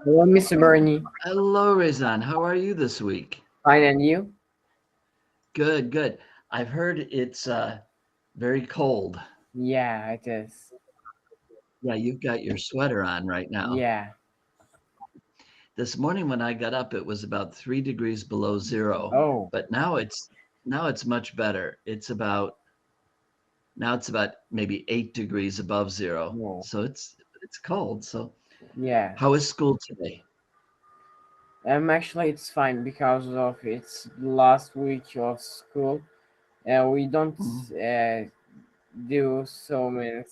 Hello, Mr. Bernie. Hello, Rezan. How are you this week? Fine, and you? Good, good. I've heard it's very cold. Yeah, it is. Yeah, you've got your sweater on right now. Yeah. This morning when I got up, it was about 3 degrees below zero. Oh. But now it's much better. It's about maybe 8 degrees above zero. Whoa. So it's cold. So Yeah. how is school today? Actually, it's fine because of it's last week of school. We don't do so many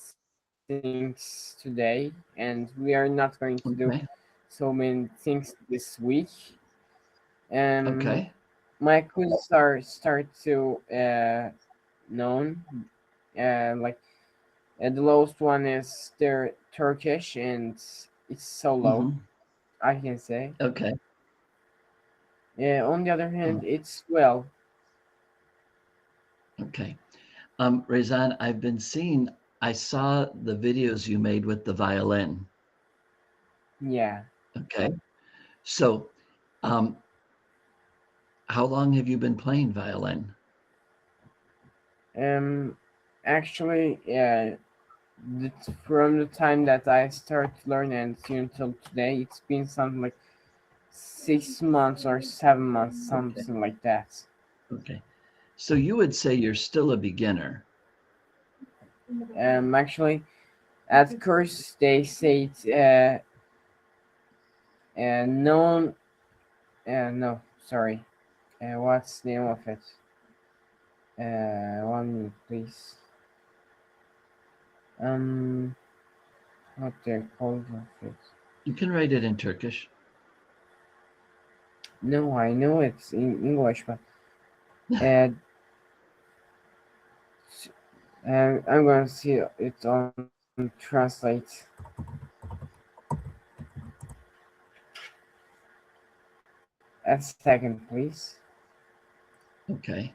things today, and we are not going to do Okay. so many things this week. Okay. My quizzes start to known, like the lowest one is their Turkish, and it's so low, I can say. Okay. On the other hand, it's well. Okay. Rezan, I saw the videos you made with the violin. Yeah. Okay. So, how long have you been playing violin? Actually, from the time that I started learning until today, it's been something like 6 months or 7 months, something like that. Okay. So you would say you're still a beginner. Actually, at course they say it, no, sorry. What's the name of it? 1 minute, please. What they're called of it? You can write it in Turkish. No, I know it's in English, but I'm going to see it on translate. A second, please. Okay.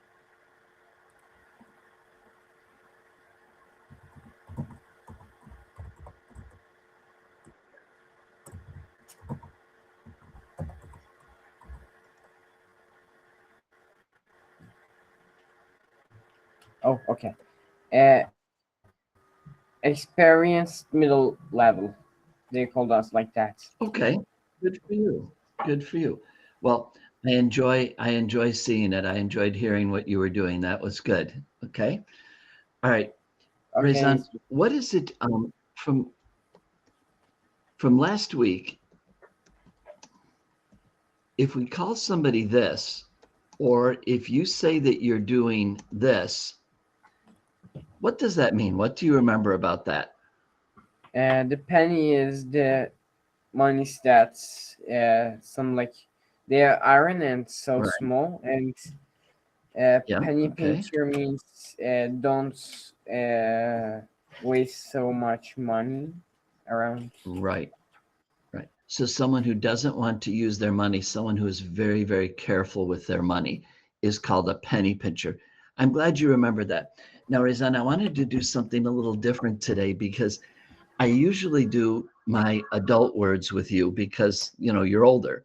Oh, okay. Experienced middle level. They called us like that. Okay. Good for you. Good for you. Well, I enjoy seeing it. I enjoyed hearing what you were doing. That was good. Okay. All right. Okay. Rezan, what is it from last week? If we call somebody this, or if you say that you're doing this, what does that mean? What do you remember about that? The penny is the money stats. Some like they are iron and so Right. small, and Yeah. penny Okay. pincher means don't waste so much money around. Right. Right. So someone who doesn't want to use their money, someone who is very, very careful with their money, is called a penny pincher. I'm glad you remembered that. Now, Rezan, I wanted to do something a little different today because I usually do my adult words with you because, you know, you're older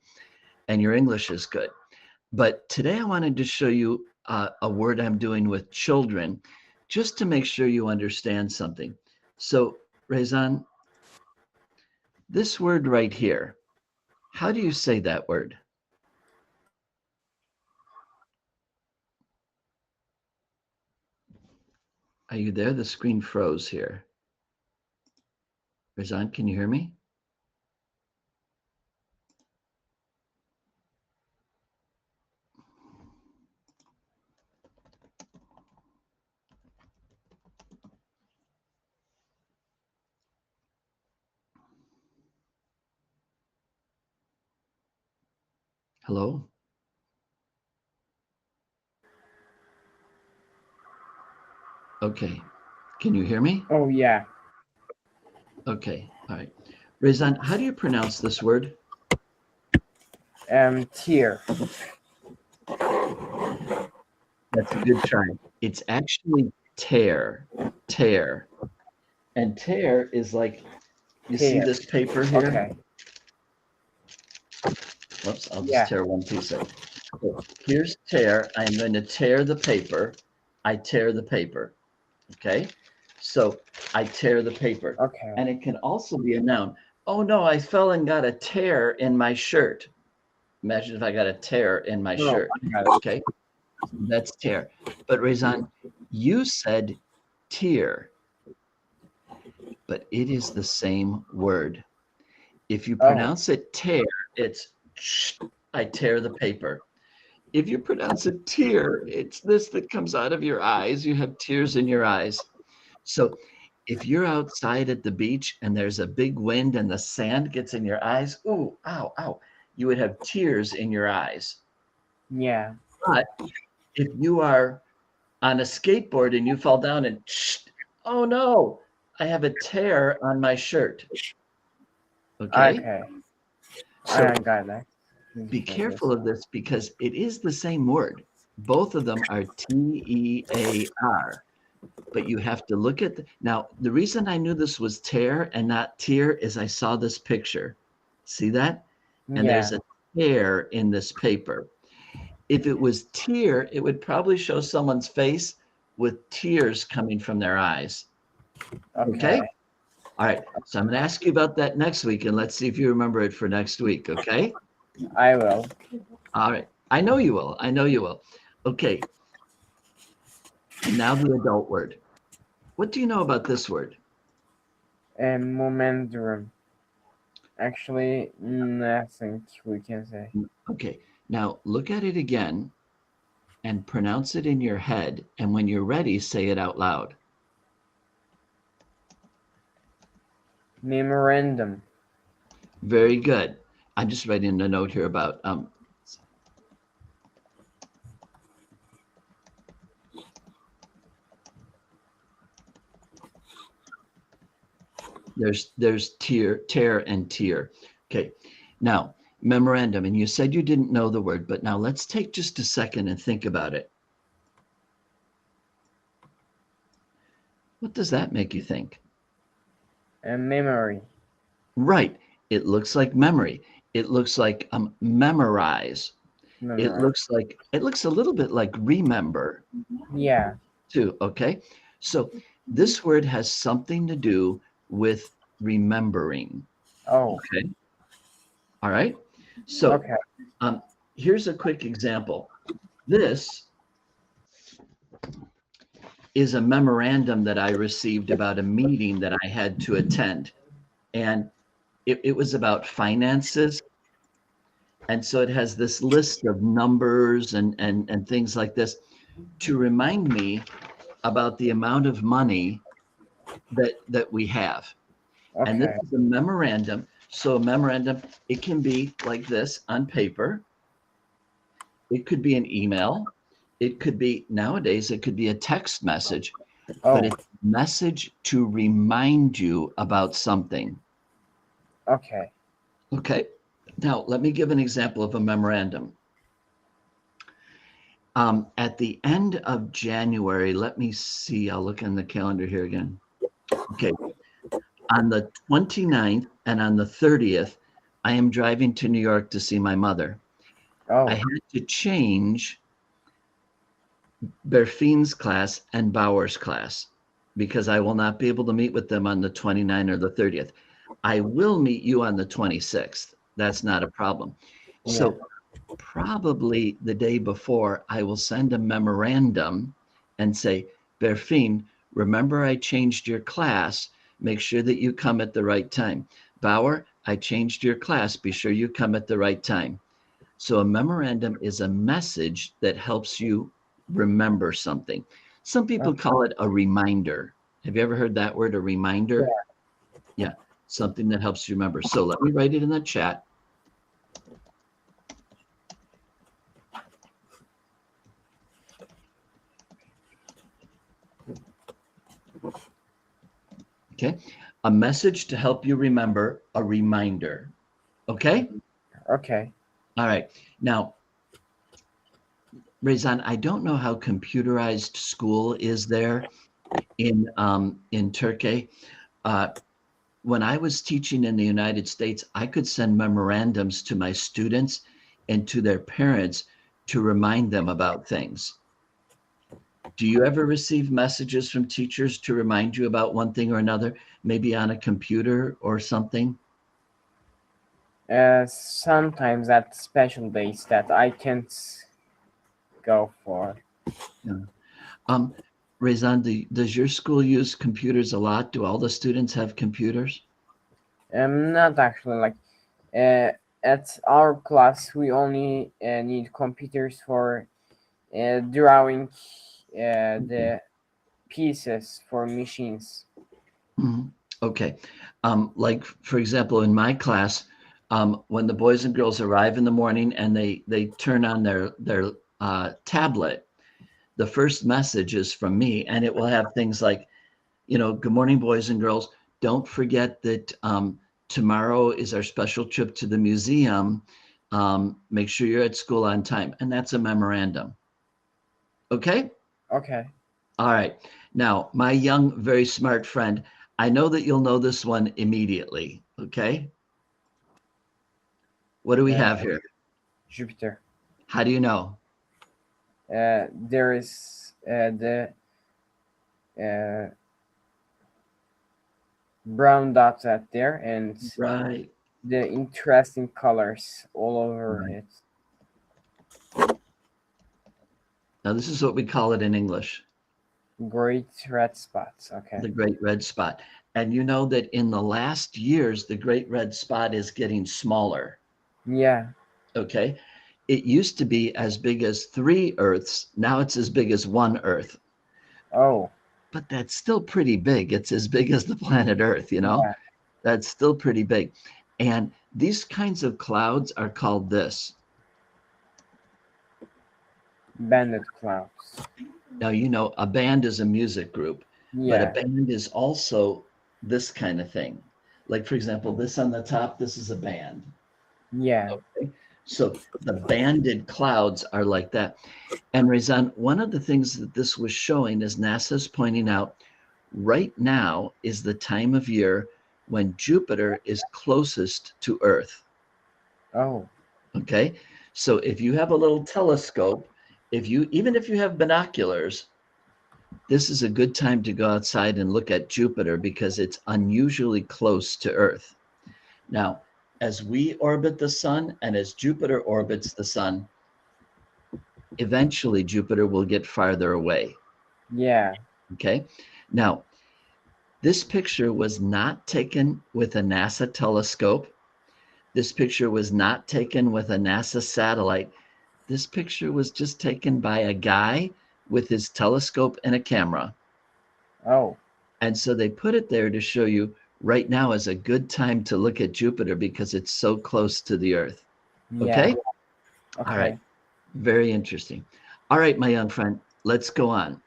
and your English is good. But today I wanted to show you a word I'm doing with children just to make sure you understand something. So, Rezan, this word right here, how do you say that word? Are you there? The screen froze here. Rezan, can you hear me? Hello? Okay. Can you hear me? Oh yeah. Okay. All right. Rezan, how do you pronounce this word? Tier. That's a good try. It's actually tear. Tear. And tear is like, you see Tier. this paper here? Okay. Whoops, I'll just Yeah. tear one piece out. So here's tear. I'm going to tear the paper. I tear the paper. Okay. So I tear the paper. Okay. And it can also be a noun. Oh no, I fell and got a tear in my shirt. Imagine if I got a tear in my shirt. Okay. That's tear. But Rezan, you said tear, but it is the same word. If you pronounce it tear, it's I tear the paper. If you pronounce it tear, it's this that comes out of your eyes. You have tears in your eyes. So if you're outside at the beach and there's a big wind and the sand gets in your eyes, ooh, ow, ow, you would have tears in your eyes. Yeah. But if you are on a skateboard and you fall down and oh no, I have a tear on my shirt. Okay. Okay. So I got that. be careful of this because it is the same word. Both of them are T-E-A-R, but you have to look at now, the reason I knew this was tear and not tear is I saw this picture. See that? And there's a tear in this paper. If it was tear, it would probably show someone's face with tears coming from their eyes. Okay? All right. So I'm going to ask you about that next week, and let's see if you remember it for next week. Okay? I will. All right. I know you will. I know you will. Okay. Now the adult word. What do you know about this word? Momentum. Actually, nothing we can say. Okay. Now look at it again and pronounce it in your head. And when you're ready, say it out loud. Memorandum. Very good. I'm just writing a note here about there's tear and tear. Okay. Now, memorandum, and you said you didn't know the word, but now let's take just a second and think about it. What does that make you think? A memory. Right. It looks like memory. It looks like memorize. It looks a little bit like remember. Yeah. Too. Okay. So this word has something to do with remembering. Oh. Okay. All right. So here's a quick example. This is a memorandum that I received about a meeting that I had to attend. And it was about finances. And so it has this list of numbers and things like this to remind me about the amount of money that we have. Okay. And this is a memorandum. So a memorandum, it can be like this on paper. It could be an email. It could be, nowadays, it could be a text message. But it's a message to remind you about something. Okay. Okay. Now, let me give an example of a memorandum. At the end of January, let me see, I'll look in the calendar here again. Okay. On the 29th and on the 30th, I am driving to New York to see my mother. I had to change Berfine's class and Bauer's class because I will not be able to meet with them on the 29th or the 30th. I will meet you on the 26th. That's not a problem. Yeah. So probably the day before, I will send a memorandum and say, Berfine, remember I changed your class. Make sure that you come at the right time. Bauer, I changed your class. Be sure you come at the right time. So a memorandum is a message that helps you remember something. Some people call it a reminder. Have you ever heard that word, a reminder? Yeah, something that helps you remember. So let me write it in the chat. Okay, a message to help you remember, a reminder. Okay? Okay. All right. Now, Rezan, I don't know how computerized school is there in Turkey. When I was teaching in the United States, I could send memorandums to my students and to their parents to remind them about things. Do you ever receive messages from teachers to remind you about one thing or another, maybe on a computer or something? Sometimes at special days that I can't go for. Yeah. Rezan, does your school use computers a lot? Do all the students have computers? Not actually. Like at our class, we only need computers for drawing the pieces for machines. Mm-hmm. Okay. Like, for example, in my class, when the boys and girls arrive in the morning and they turn on their tablet, the first message is from me, and it will have things like, you know, good morning, boys and girls. Don't forget that tomorrow is our special trip to the museum. Make sure you're at school on time. And that's a memorandum. Okay? Okay. All right. Now, my young, very smart friend, I know that you'll know this one immediately. Okay? What do we have here? Jupiter. How do you know? There is the brown dots out there and Right. the interesting colors all over Right. it. Now, this is what we call it in English. Great red spots. Okay. The great red spot. And you know that in the last years, the great red spot is getting smaller. Yeah. Okay. It used to be as big as 3 Earths. Now it's as big as 1 Earth. Oh. But that's still pretty big. It's as big as the planet Earth, you know? Yeah. That's still pretty big. And these kinds of clouds are called this. Banded clouds. Now, you know, a band is a music group, but a Yeah. band is also this kind of thing. Like, for example, this on the top, this is a band. Yeah. Okay. So the banded clouds are like that. And Rezan, one of the things that this was showing is NASA's pointing out right now is the time of year when Jupiter is closest to Earth. Oh. Okay. So if you have a little telescope, even if you have binoculars, this is a good time to go outside and look at Jupiter because it's unusually close to Earth. Now, as we orbit the sun and as Jupiter orbits the sun, eventually Jupiter will get farther away. Yeah. Okay. Now, this picture was not taken with a NASA telescope. This picture was not taken with a NASA satellite. This picture was just taken by a guy with his telescope and a camera. Oh. And so they put it there to show you right now is a good time to look at Jupiter because it's so close to the Earth. Yeah. Okay? Okay. All right. Very interesting. All right, my young friend, let's go on.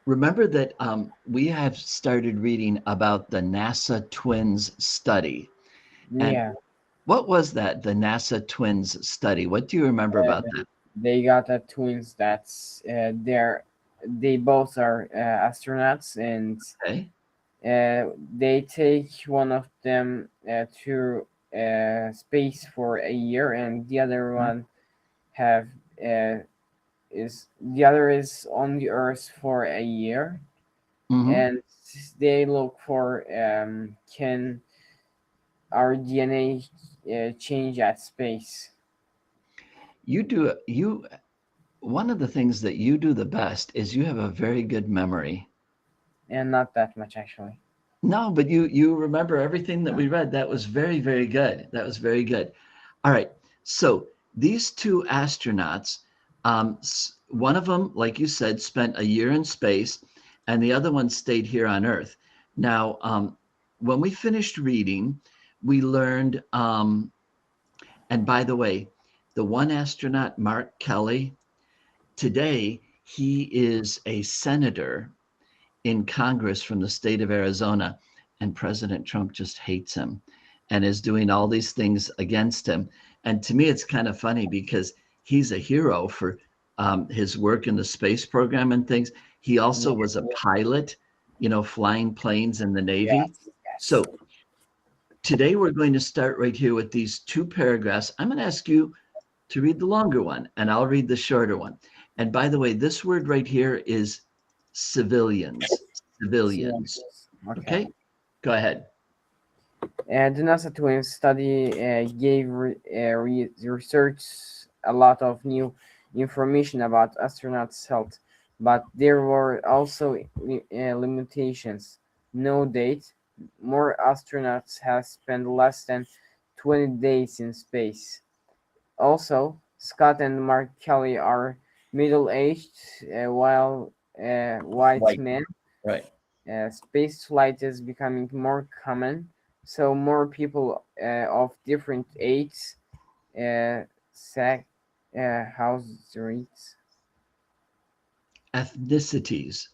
Remember that we have started reading about the NASA twins study. Yeah. And what was that, the NASA twins study? What do you remember about that? They got twins that's they both are astronauts, and Okay. they take one of them to space for a year, and the other one have the other is on the Earth for a year, and they look for can our DNA change at space. One of the things that you do the best is you have a very good memory. And not that much, actually. No, but you remember everything that we read. That was very, very good. That was very good. All right. So these 2 astronauts, one of them, like you said, spent a year in space, and the other one stayed here on Earth. Now, when we finished reading, we learned, and by the way, the one astronaut, Mark Kelly, today he is a senator in Congress from the state of Arizona, and President Trump just hates him and is doing all these things against him. And to me, it's kind of funny because he's a hero for his work in the space program and things. He also was a pilot, you know, flying planes in the Navy. Yes. So Today, we're going to start right here with these two paragraphs. I'm going to ask you to read the longer one, and I'll read the shorter one. And by the way, this word right here is civilians. Civilians. Okay? Go ahead. The NASA twins study gave research a lot of new information about astronauts' health, but there were also limitations. No date. More astronauts have spent less than 20 days in space. Also, Scott and Mark Kelly are middle-aged, while white men. Right. Space flight is becoming more common, so more people of different ages, house rates, Ethnicities,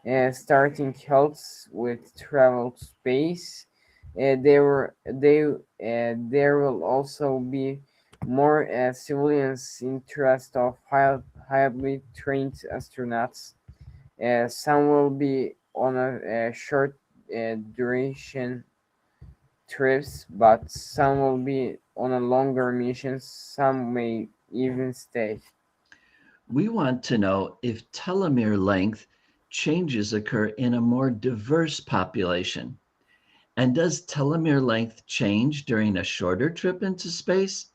and starting health with travel to space. There will also be more civilians interest of highly trained astronauts. Some will be on a short duration trips, but some will be on a longer missions. Some may even stay. We want to know if telomere length changes occur in a more diverse population. And does telomere length change during a shorter trip into space?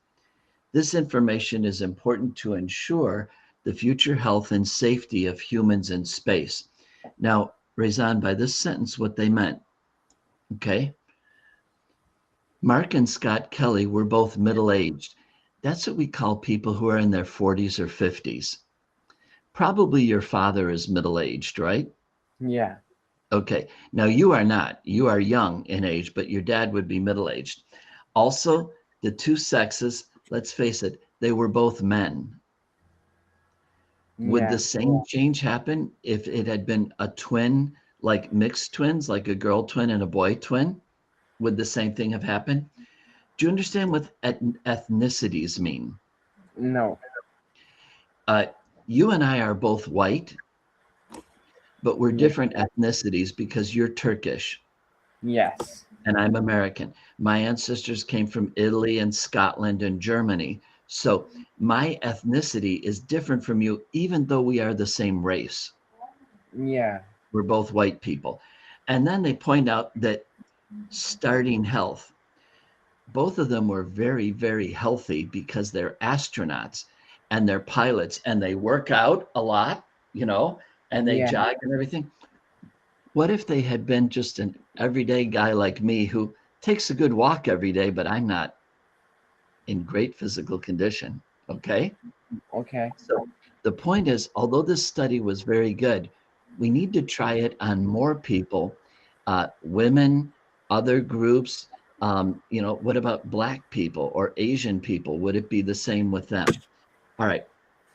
This information is important to ensure the future health and safety of humans in space. Now, Rezan, by this sentence, what they meant, okay? Mark and Scott Kelly were both middle-aged. That's what we call people who are in their 40s or 50s. Probably your father is middle-aged, right? Yeah. Okay. Now you are not. You are young in age, but your dad would be middle-aged. Also, the two sexes, let's face it, they were both men. Would the same change happen if it had been a twin, like mixed twins, like a girl twin and a boy twin? Would the same thing have happened? Do you understand what ethnicities mean? No. You and I are both white, but we're different ethnicities because you're Turkish. Yes. And I'm American. My ancestors came from Italy and Scotland and Germany. So my ethnicity is different from you, even though we are the same race. Yeah. We're both white people. And then they point out that starting health, both of them were very, very healthy because they're astronauts and they're pilots and they work out a lot, you know, and they jog and everything. What if they had been just an everyday guy like me who takes a good walk every day, but I'm not in great physical condition? Okay. Okay. So the point is, although this study was very good, we need to try it on more people, women, other groups. You know, what about Black people or Asian people? Would it be the same with them? All right,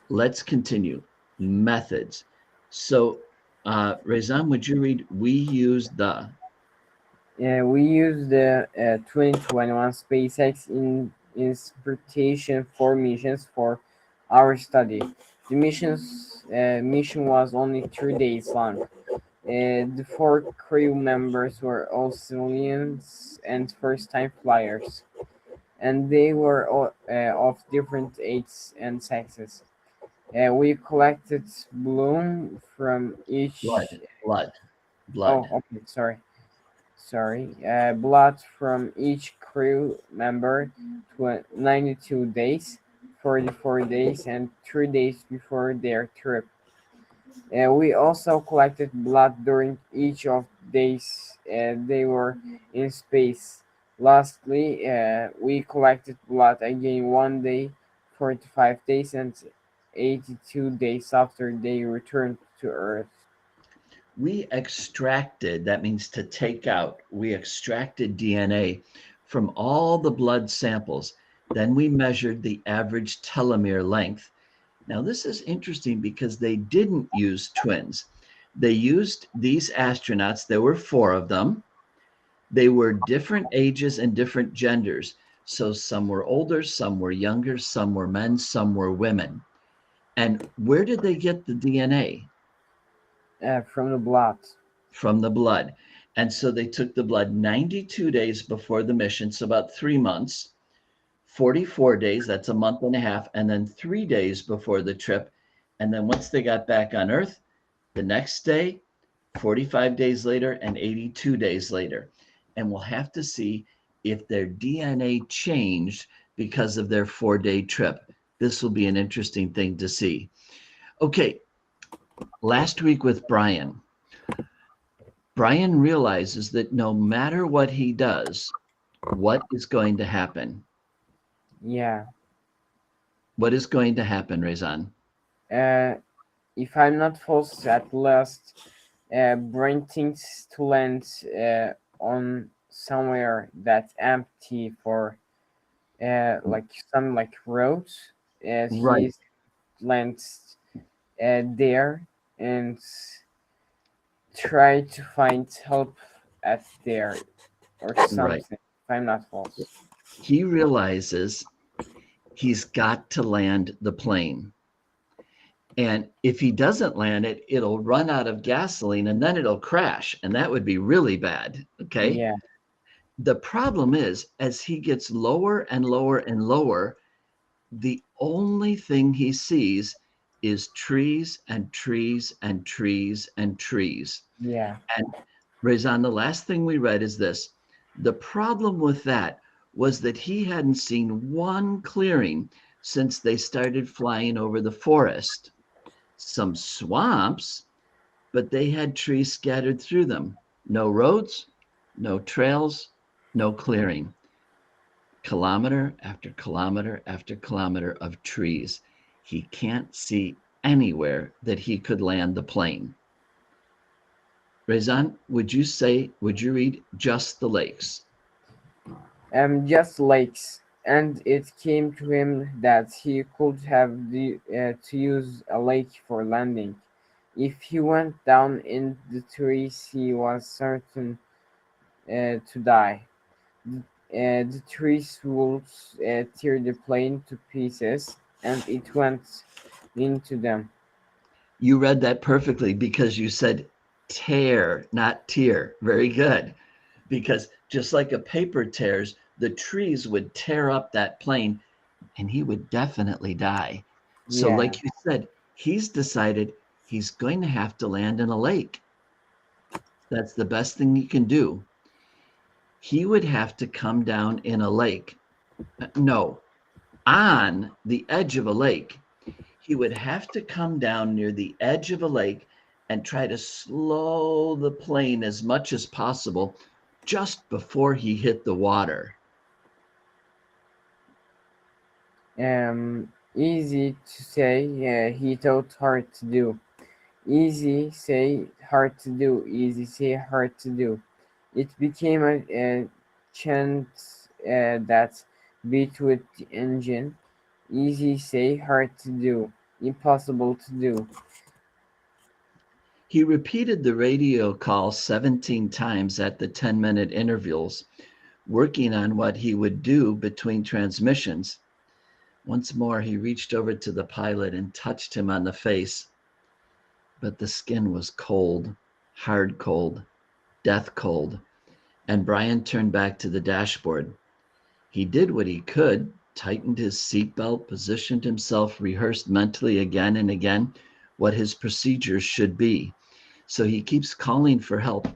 let's continue. Methods. So, Rezan, would you read, we use the? We use the 2021 SpaceX instrumentation for missions for our study. The mission was only 3 days long. The 4 crew members were all civilians and first-time flyers, and they were all, of different ages and sexes. We collected blood from each. Blood. Oh, okay. Sorry. Blood from each crew member 92 days, 44 days, and 3 days before their trip. We also collected blood during each of days they were in space. Lastly, we collected blood again 1 day, 45 days, and 82 days after they returned to Earth. We extracted, that means to take out, we extracted DNA from all the blood samples. Then we measured the average telomere length. Now, this is interesting because they didn't use twins. They used these astronauts. There were 4 of them. They were different ages and different genders. So some were older, some were younger, some were men, some were women. And where did they get the DNA? From the blood. From the blood. And so they took the blood 92 days before the mission, so about 3 months, 44 days, that's a month and a half, and then 3 days before the trip. And then once they got back on Earth, the next day, 45 days later, and 82 days later. And we'll have to see if their DNA changed because of their 4-day trip. This will be an interesting thing to see. Okay, last week with Brian realizes that no matter what he does, what is going to happen? Yeah. What is going to happen, Rezan? If I'm not false, at last, Brian thinks to land on somewhere that's empty for like some like roads. Right. He lands there and try to find help at there or something. Right. If I'm not false. He realizes he's got to land the plane. And if he doesn't land it, it'll run out of gasoline and then it'll crash. And that would be really bad. Okay. Yeah. The problem is, as he gets lower and lower and lower, the only thing he sees is trees and trees and trees and trees. Yeah. And Rezan, the last thing we read is this. The problem with that was that he hadn't seen one clearing since they started flying over the forest. Some swamps, but they had trees scattered through them. No roads, no trails, no clearing. Kilometer after kilometer after kilometer of trees. He can't see anywhere that he could land the plane. Rezan, would you read just the lakes? Just lakes. And it came to him that he could have to use a lake for landing. If he went down in the trees, he was certain to die. The trees would tear the plane to pieces, and it went into them. You read that perfectly because you said tear, not tear. Very good. Because just like a paper tears, the trees would tear up that plane and he would definitely die. So Yeah. like you said, he's decided he's going to have to land in a lake. That's the best thing he can do. He would have to come down in a lake. No, on the edge of a lake. He would have to come down near the edge of a lake and try to slow the plane as much as possible just before he hit the water. Easy to say, he thought hard to do. Easy say, hard to do. Easy say, hard to do. It became a chant that beat with the engine. Easy say, hard to do. Impossible to do. He repeated the radio call 17 times at the 10-minute intervals, working on what he would do between transmissions. Once more, he reached over to the pilot and touched him on the face. But the skin was cold, hard cold, death cold, and Brian turned back to the dashboard. He did what he could, tightened his seatbelt, positioned himself, rehearsed mentally again and again what his procedures should be. So he keeps calling for help,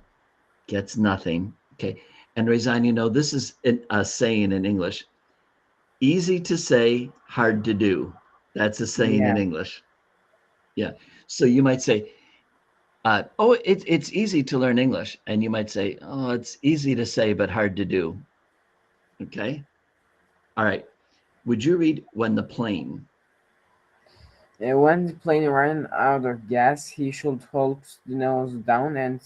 gets nothing. Okay. And Rezan, you know, this is a saying in English. Easy to say, hard to do. That's a saying in English. Yeah. So you might say, oh, it's easy to learn English. And you might say, oh, it's easy to say, but hard to do. Okay. All right. Would you read when the plane? When the plane ran out of gas, he should hold the nose down and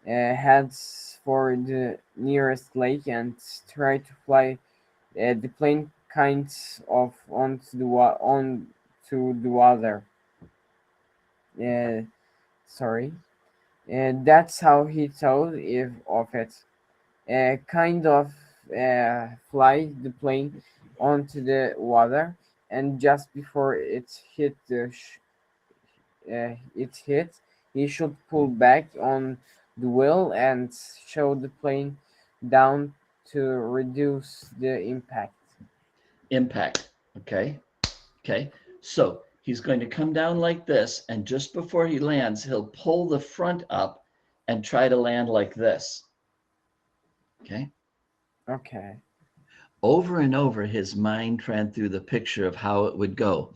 heads for the nearest lake and try to fly the plane kind of onto the water. Sorry. That's how he thought of it. Kind of fly the plane onto the water, and just before it hit he should pull back on the wheel and show the plane down to reduce the impact. Impact. Okay. Okay. So he's going to come down like this, and just before he lands, he'll pull the front up and try to land like this. Okay. Okay. Over and over, his mind ran through the picture of how it would go.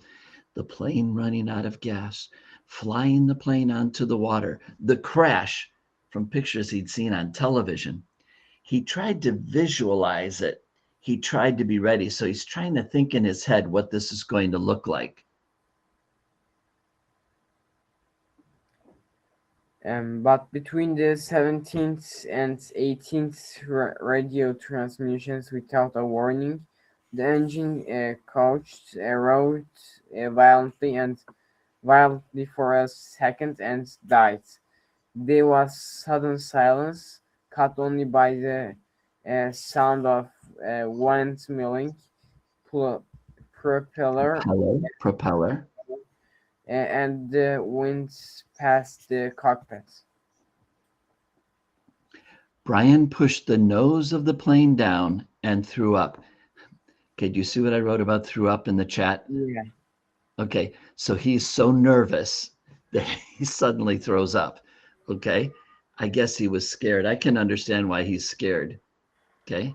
The plane running out of gas, flying the plane onto the water, the crash from pictures he'd seen on television. He tried to visualize it. He tried to be ready. So he's trying to think in his head what this is going to look like. But between the 17th and 18th radio transmissions without a warning, the engine coached, rode violently for a second and died. There was sudden silence, cut only by the sound of windmilling propeller and the winds past the cockpit. Brian pushed the nose of the plane down and threw up. Okay, do you see what I wrote about threw up in the chat? Yeah. Okay, so he's so nervous that he suddenly throws up. Okay, I guess he was scared. I can understand why he's scared. Okay.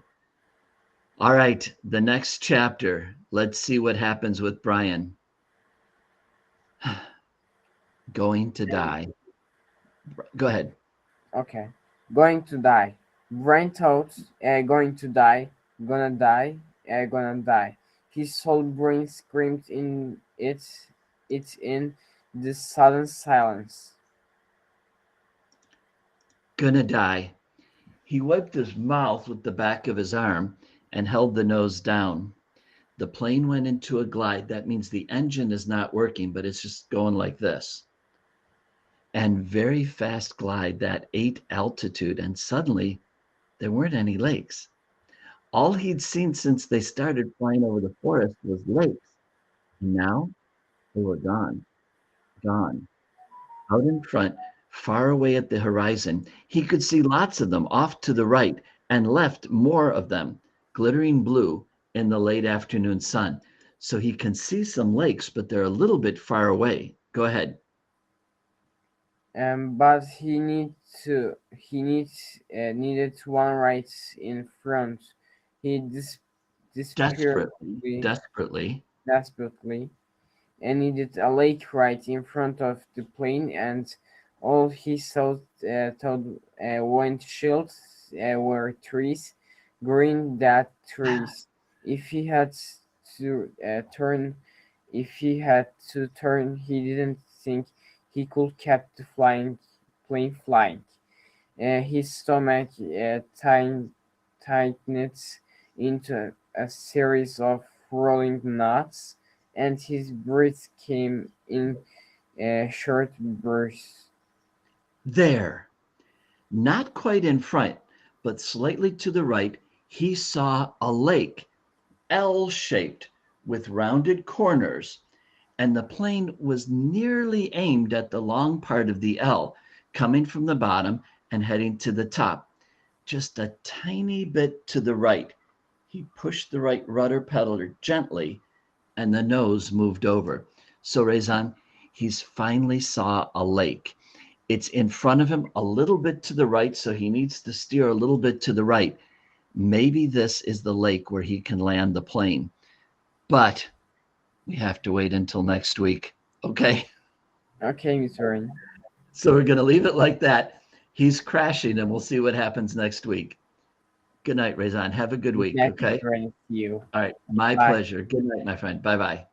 All right, the next chapter. Let's see what happens with Brian. Going to die. Go ahead. Okay. Going to die. Brian thought, going to die, gonna die, gonna die. His whole brain screamed in the sudden silence. Gonna die. He wiped his mouth with the back of his arm and held the nose down. The plane went into a glide. That means the engine is not working, but it's just going like this. And very fast glide, that 8 altitude, and suddenly there weren't any lakes. All he'd seen since they started flying over the forest was lakes. And now they were gone. Gone. Out in front, far away at the horizon, he could see lots of them off to the right and left, more of them, glittering blue in the late afternoon sun. So he can see some lakes, but they're a little bit far away. Go ahead. But he needed one right in front. He desperately and needed a lake right in front of the plane, and all he saw windshields were trees, green that trees. If he had to turn, he didn't think he could keep the plane flying. His stomach tightened into a series of rolling knots, and his breath came in short bursts. There, not quite in front, but slightly to the right, he saw a lake, L-shaped, with rounded corners, and the plane was nearly aimed at the long part of the L, coming from the bottom and heading to the top. Just a tiny bit to the right. He pushed the right rudder pedal gently, and the nose moved over. So Rezan, he's finally saw a lake. It's in front of him a little bit to the right, so he needs to steer a little bit to the right. Maybe this is the lake where he can land the plane. But we have to wait until next week. Okay? Okay, Mr. Rain. So we're going to leave it like that. He's crashing, and we'll see what happens next week. Good night, Rezan. Have a good week, okay? Thank you. All right. My pleasure. Good night, my friend. Bye-bye.